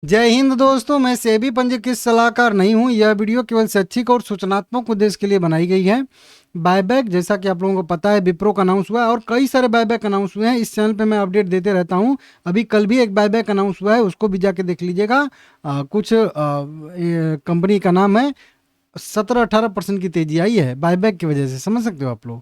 जय हिंद दोस्तों, मैं सेबी पंजीकृत सलाहकार नहीं हूं। यह वीडियो केवल शैक्षिक और सूचनात्मक उद्देश्य के लिए बनाई गई है। बायबैक, जैसा कि आप लोगों को पता है, विप्रो का अनाउंस हुआ है और कई सारे बायबैक अनाउंस हुए हैं। इस चैनल पे मैं अपडेट देते रहता हूं। अभी कल भी एक बायबैक अनाउंस हुआ है, उसको भी जाके देख लीजिएगा। कुछ कंपनी का नाम है, 17-18% की तेजी आई है बायबैक की वजह से, समझ सकते हो आप लोग।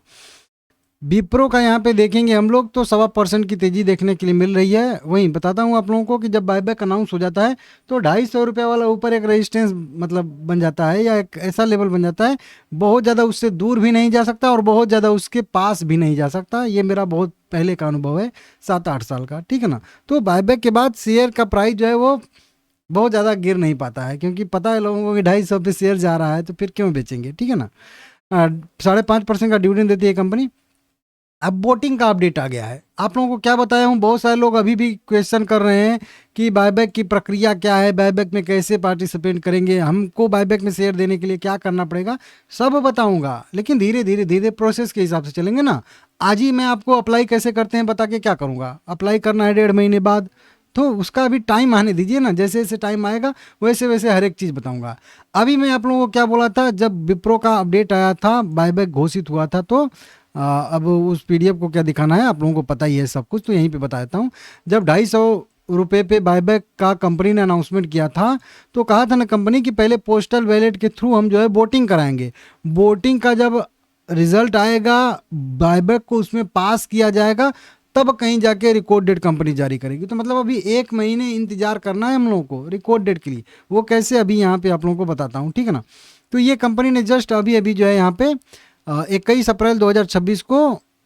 विप्रो का यहाँ पे देखेंगे हम लोग तो 1.25% की तेजी देखने के लिए मिल रही है। वहीं बताता हूँ आप लोगों को कि जब बायबैक अनाउंस हो जाता है तो 250 रुपये वाला ऊपर एक रेजिस्टेंस मतलब बन जाता है, या एक ऐसा लेवल बन जाता है। बहुत ज़्यादा उससे दूर भी नहीं जा सकता और बहुत ज़्यादा उसके पास भी नहीं जा सकता। ये मेरा बहुत पहले का अनुभव है, 7-8 साल का, ठीक है ना। तो बायबैक के बाद शेयर का प्राइस जो है वो बहुत ज़्यादा गिर नहीं पाता है, क्योंकि पता है लोगों को कि 250 पे शेयर जा रहा है, तो फिर क्यों बेचेंगे, ठीक है ना। 5.5% का डिविडेंड देती है कंपनी। अब वोटिंग का अपडेट आ गया है। आप लोगों को क्या बताया हूँ, बहुत सारे लोग अभी भी क्वेश्चन कर रहे हैं कि बायबैक की प्रक्रिया क्या है, बायबैक में कैसे पार्टिसिपेट करेंगे, हमको बायबैक में शेयर देने के लिए क्या करना पड़ेगा, सब बताऊंगा। लेकिन धीरे धीरे धीरे प्रोसेस के हिसाब से चलेंगे ना। आज ही मैं आपको अप्लाई कैसे करते हैं बता के क्या करूँगा। अप्लाई करना है 1.5 महीने बाद, तो उसका अभी टाइम आने दीजिए ना। जैसे जैसे टाइम आएगा वैसे वैसे हर एक चीज़ बताऊंगा। अभी मैं आप लोगों को क्या बोला था, जब विप्रो का अपडेट आया था, बायबैक घोषित हुआ था, तो अब उस पीडीएफ को क्या दिखाना है आप लोगों को पता ही है सब कुछ, तो यहीं पे बता देता हूँ। जब 250 रुपये पे बायबैक का कंपनी ने अनाउंसमेंट किया था, तो कहा था ना कंपनी कि पहले पोस्टल बैलेट के थ्रू हम जो है वोटिंग कराएंगे। वोटिंग का जब रिजल्ट आएगा, बायबैक को उसमें पास किया जाएगा, तब कहीं जाके रिकॉर्ड डेट कंपनी जारी करेगी। तो मतलब अभी 1 महीने इंतजार करना है हम लोगों को रिकॉर्ड डेट के लिए। वो कैसे, अभी यहाँ पे आप लोगों को बताता हूँ, ठीक है ना। तो ये कंपनी ने जस्ट अभी अभी जो है यहाँ पे 21 अप्रैल 2026 को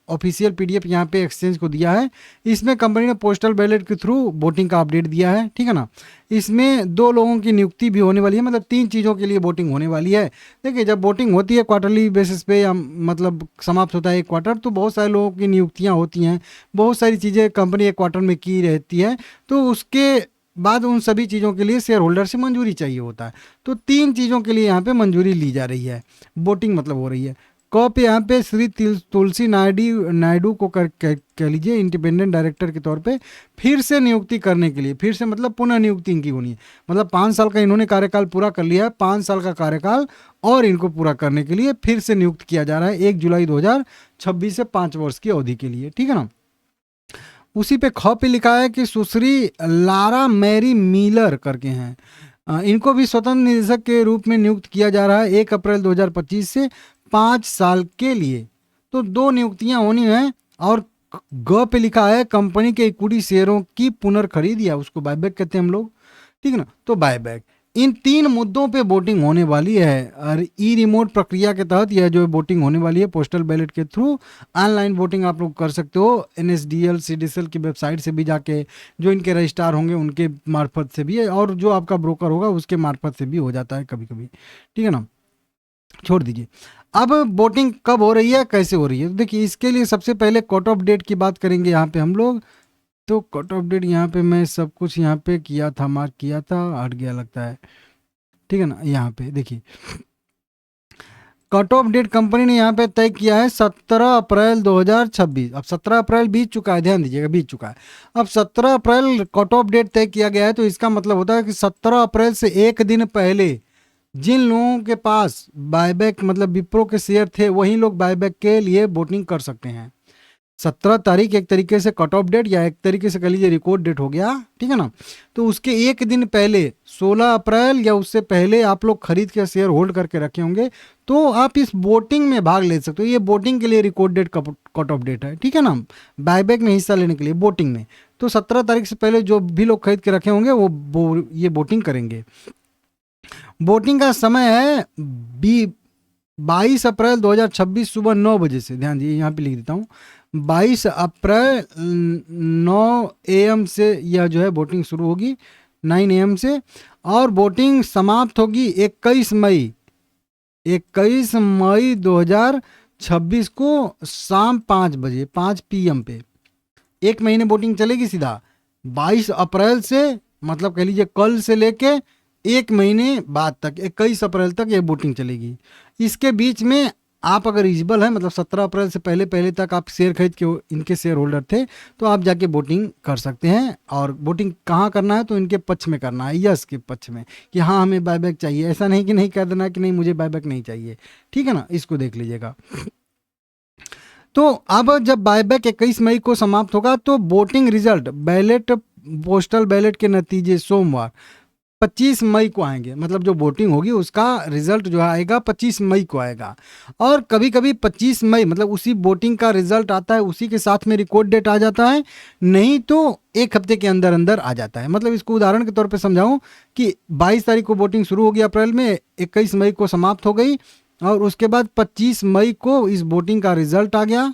ऑफिशियल पीडीएफ यहाँ पे एक्सचेंज को दिया है। इसमें कंपनी ने पोस्टल बैलेट के थ्रू वोटिंग का अपडेट दिया है, ठीक है ना। इसमें 2 लोगों की नियुक्ति भी होने वाली है, मतलब 3 चीज़ों के लिए वोटिंग होने वाली है। देखिए, जब वोटिंग होती है क्वार्टरली बेसिस पे, या मतलब समाप्त होता है एक क्वार्टर, तो बहुत सारे लोगों की नियुक्तियाँ होती हैं। बहुत सारी चीज़ें कंपनी एक क्वार्टर में की रहती है, तो उसके बाद उन सभी चीज़ों के लिए शेयर होल्डर से मंजूरी चाहिए होता है। तो 3 चीज़ों के लिए यहाँ पे मंजूरी ली जा रही है, वोटिंग मतलब हो रही है। कप यहाँ पे श्री तुलसी नायडू को कह लीजिए इंडिपेंडेंट डायरेक्टर के तौर पे फिर से नियुक्ति करने के लिए, फिर से मतलब पुनः नियुक्ति इनकी होनी है। मतलब 5 साल का इन्होंने कार्यकाल पूरा कर लिया है, 5 साल का कार्यकाल और इनको पूरा करने के लिए फिर से नियुक्त किया जा रहा है 1 जुलाई 2026 से 5 वर्ष की अवधि के लिए, ठीक है ना। उसी पे ख पे लिखा है कि सुश्री लारा मैरी मिलर करके हैं। इनको भी स्वतंत्र निदेशक के रूप में नियुक्त किया जा रहा है 1 अप्रैल 2025 से 5 साल के लिए। तो 2 नियुक्तियां होनी है। और ग पे लिखा है कंपनी के इक्विटी शेयरों की पुनर्खरीद, या उसको बायबैक कहते हैं हम लोग, ठीक है ना। तो बायबैक, इन 3 मुद्दों पे वोटिंग होने वाली है। और ई रिमोट प्रक्रिया के तहत यह जो वोटिंग होने वाली है, पोस्टल बैलेट के थ्रू ऑनलाइन वोटिंग आप लोग कर सकते हो। एनएसडीएल सीडीएसएल की वेबसाइट से भी जाके, जो इनके रजिस्ट्रार होंगे उनके मार्फत से भी, और जो आपका ब्रोकर होगा उसके मार्फत से भी हो जाता है कभी कभी, ठीक है ना। छोड़ दीजिए। अब वोटिंग कब हो रही है, कैसे हो रही है, तो देखिए इसके लिए सबसे पहले कट ऑफ डेट की बात करेंगे यहाँ पे हम लोग। तो कट ऑफ डेट यहाँ पे मैं सब कुछ यहाँ पे किया था, मार्क किया था, हट गया लगता है, ठीक है ना। यहाँ पे देखिए कट ऑफ डेट कंपनी ने यहाँ पे तय किया है 17 अप्रैल 2026। अब 17 अप्रैल बीत चुका है, ध्यान दीजिएगा बीत चुका है। अब 17 अप्रैल कट ऑफ डेट तय किया गया है, तो इसका मतलब होता है कि 17 अप्रैल से एक दिन पहले जिन लोगों के पास बायबैक मतलब विप्रो के शेयर थे, वही लोग बायबैक के लिए वोटिंग कर सकते हैं। 17 तारीख एक तरीके से कट ऑफ डेट, या एक तरीके से कह लीजिए रिकॉर्ड डेट हो गया, ठीक है ना। तो उसके एक दिन पहले 16 अप्रैल या उससे पहले आप लोग खरीद के शेयर होल्ड करके रखे होंगे, तो आप इस वोटिंग में भाग ले सकते हो। ये वोटिंग के लिए record date cut off date है, ठीक है ना, बायबैक में हिस्सा लेने के लिए वोटिंग में। तो 17 तारीख से पहले जो भी लोग खरीद के रखे होंगे वो ये वोटिंग करेंगे। वोटिंग का समय है 22 अप्रैल 2026 सुबह 9 बजे से। ध्यान दीजिए, यहाँ पे लिख देता हूँ, 22 अप्रैल 9 AM से यह जो है वोटिंग शुरू होगी, 9 AM से। और वोटिंग समाप्त होगी 21 मई 2026 को शाम 5 बजे, 5 PM पे। 1 महीने वोटिंग चलेगी सीधा 22 अप्रैल से, मतलब कह लीजिए कल से लेके 1 महीने बाद तक, 21 अप्रैल तक ये वोटिंग चलेगी। इसके बीच में आप अगर एलिजिबल हैं, मतलब 17 अप्रैल से पहले पहले तक आप शेयर खरीद के इनके शेयर होल्डर थे, तो आप जाके वोटिंग कर सकते हैं। और वोटिंग कहाँ करना है, तो इनके पक्ष में करना है, यस के पक्ष में, कि हाँ हमें बायबैक चाहिए। ऐसा नहीं कि नहीं कह देना कि नहीं मुझे बायबैक नहीं चाहिए, ठीक है ना, इसको देख लीजिएगा। तो अब जब बायबैक 21 मई को समाप्त होगा, तो voting result ballot, postal ballot के नतीजे सोमवार 25 मई को आएंगे। मतलब जो वोटिंग होगी उसका रिजल्ट जो आएगा 25 मई को आएगा। और कभी कभी 25 मई मतलब उसी वोटिंग का रिजल्ट आता है, उसी के साथ में रिकॉर्ड डेट आ जाता है, नहीं तो एक हफ्ते के अंदर अंदर आ जाता है। मतलब इसको उदाहरण के तौर पे समझाऊं कि 22 तारीख को वोटिंग शुरू होगी अप्रैल में, 21 मई को समाप्त हो गई, और उसके बाद 25 मई को इस वोटिंग का रिजल्ट आ गया,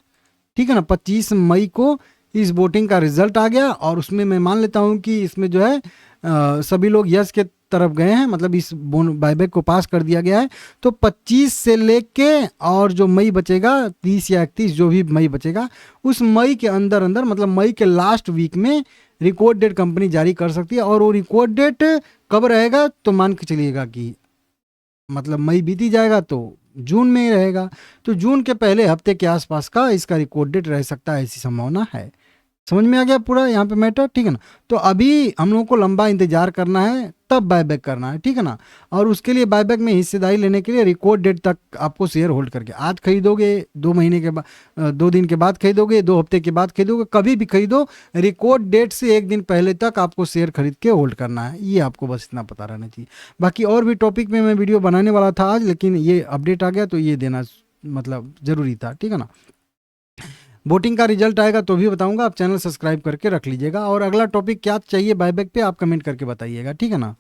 ठीक है ना। 25 मई को इस वोटिंग का रिजल्ट आ गया, और उसमें मैं मान लेता हूं कि इसमें जो है सभी लोग यस के तरफ गए हैं, मतलब इस बायबैक को पास कर दिया गया है। तो 25 से लेके और जो मई बचेगा 30 या 31, जो भी मई बचेगा, उस मई के अंदर अंदर, मतलब मई के लास्ट वीक में रिकॉर्ड डेट कंपनी जारी कर सकती है। और वो रिकॉर्ड डेट कब रहेगा, तो मान के चलिएगा कि मतलब मई बीती जाएगा तो जून में ही रहेगा, तो जून के पहले हफ्ते के आसपास का इसका रिकॉर्ड डेट रह सकता है, ऐसी संभावना है। समझ में आ गया पूरा यहाँ पे मैटर, ठीक है ना। तो अभी हम लोगों को लंबा इंतजार करना है, तब बायबैक करना है, ठीक है ना। और उसके लिए बायबैक में हिस्सेदारी लेने के लिए रिकॉर्ड डेट तक आपको शेयर होल्ड करके, आज खरीदोगे 2 महीने के बाद, 2 दिन के बाद खरीदोगे, 2 हफ्ते के बाद खरीदोगे, कभी भी खरीदो, रिकॉर्ड डेट से 1 दिन पहले तक आपको शेयर खरीद के होल्ड करना है। ये आपको बस इतना पता रहना चाहिए। बाकी और भी टॉपिक में मैं वीडियो बनाने वाला था आज, लेकिन ये अपडेट आ गया तो ये देना मतलब ज़रूरी था, ठीक है ना। वोटिंग का रिजल्ट आएगा तो भी बताऊंगा, आप चैनल सब्सक्राइब करके रख लीजिएगा। और अगला टॉपिक क्या चाहिए बायबैक पे, आप कमेंट करके बताइएगा, ठीक है ना।